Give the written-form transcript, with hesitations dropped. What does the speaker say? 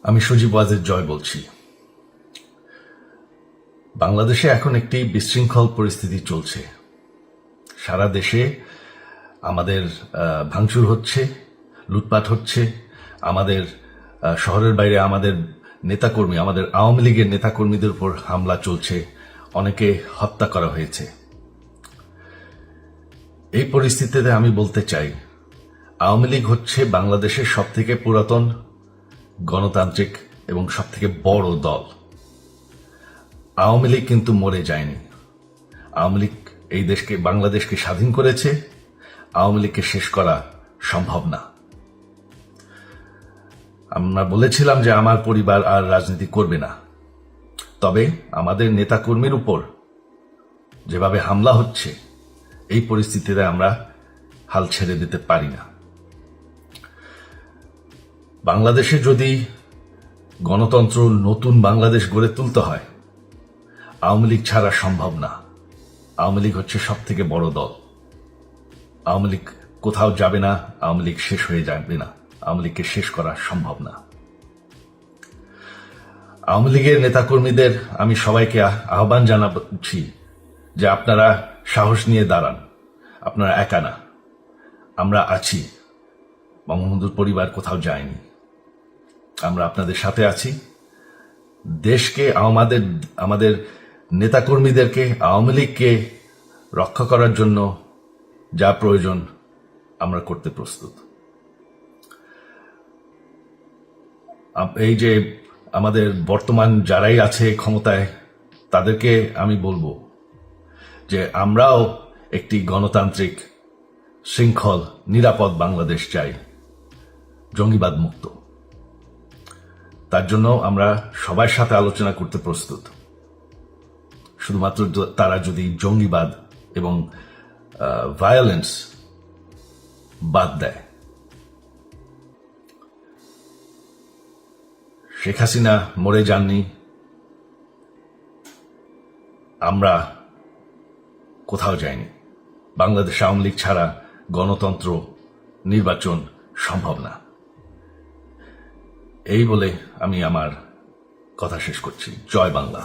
আমি সজীব ওয়াজেদ জয় বলছি। বাংলাদেশে এখন একটি বিশৃঙ্খল পরিস্থিতি চলছে। সারা দেশে আমাদের ভাঙচুর হচ্ছে, লুটপাট হচ্ছে, আমাদের শহরের বাইরে আমাদের নেতাকর্মী, আমাদের আওয়ামী লীগের নেতাকর্মীদের উপর হামলা চলছে, অনেকে হত্যা করা হয়েছে। এই পরিস্থিতিতে আমি বলতে চাই, আওয়ামী লীগ হচ্ছে বাংলাদেশের সবথেকে পুরাতন গণতান্ত্রিক এবং সবথেকে বড় দল। আওয়ামী লীগ কিন্তু মরে যায়নি। আওয়ামী লীগ এই দেশকে, বাংলাদেশকে স্বাধীন করেছে। আওয়ামী লীগকে শেষ করা সম্ভব না। আমরা বলেছিলাম যে আমার পরিবার আর রাজনীতি করবে না, তবে আমাদের নেতাকর্মীর উপর যেভাবে হামলা হচ্ছে, এই পরিস্থিতিতে আমরা হাল ছেড়ে দিতে পারি না। বাংলাদেশে যদি গণতন্ত্র, নতুন বাংলাদেশ গড়ে তুলতে হয়, আওয়ামী লীগ ছাড়া সম্ভব না। আওয়ামী লীগ হচ্ছে সব থেকে বড় দল। আওয়ামী লীগ কোথাও যাবে না, আওয়ামী লীগ শেষ হয়ে যাবে না, আওয়ামী লীগকে শেষ করা সম্ভব না। আওয়ামী লীগের নেতাকর্মীদের আমি সবাইকে আহ্বান জানাচ্ছি যে আপনারা সাহস নিয়ে দাঁড়ান। আপনারা একা না, আমরা আছি। বঙ্গবন্ধুর পরিবার কোথাও যায়নি, আমরা আপনাদের সাথে আছি। দেশকে, আমাদের নেতাকর্মীদেরকে, আওয়ামী লীগকে রক্ষা করার জন্য যা প্রয়োজন আমরা করতে প্রস্তুত। এই যে আমাদের বর্তমান যারাই আছে ক্ষমতায়, তাদেরকে আমি বলবো যে আমরাও একটি গণতান্ত্রিক, শৃঙ্খল, নিরাপদ বাংলাদেশ চাই, জঙ্গিবাদ মুক্ত। তার জন্য আমরা সবার সাথে আলোচনা করতে প্রস্তুত। শুধুমাত্র তারা যদি জঙ্গিবাদ এবং ভায়োলেন্স বাদ দেয়। শেখ হাসিনা মরে যাননি, আমরা কোথাও যাইনি। বাংলাদেশ আওয়ামী লীগ ছাড়া গণতন্ত্র, নির্বাচন সম্ভব না। এই বলে আমি আমার কথা শেষ করছি। জয় বাংলা।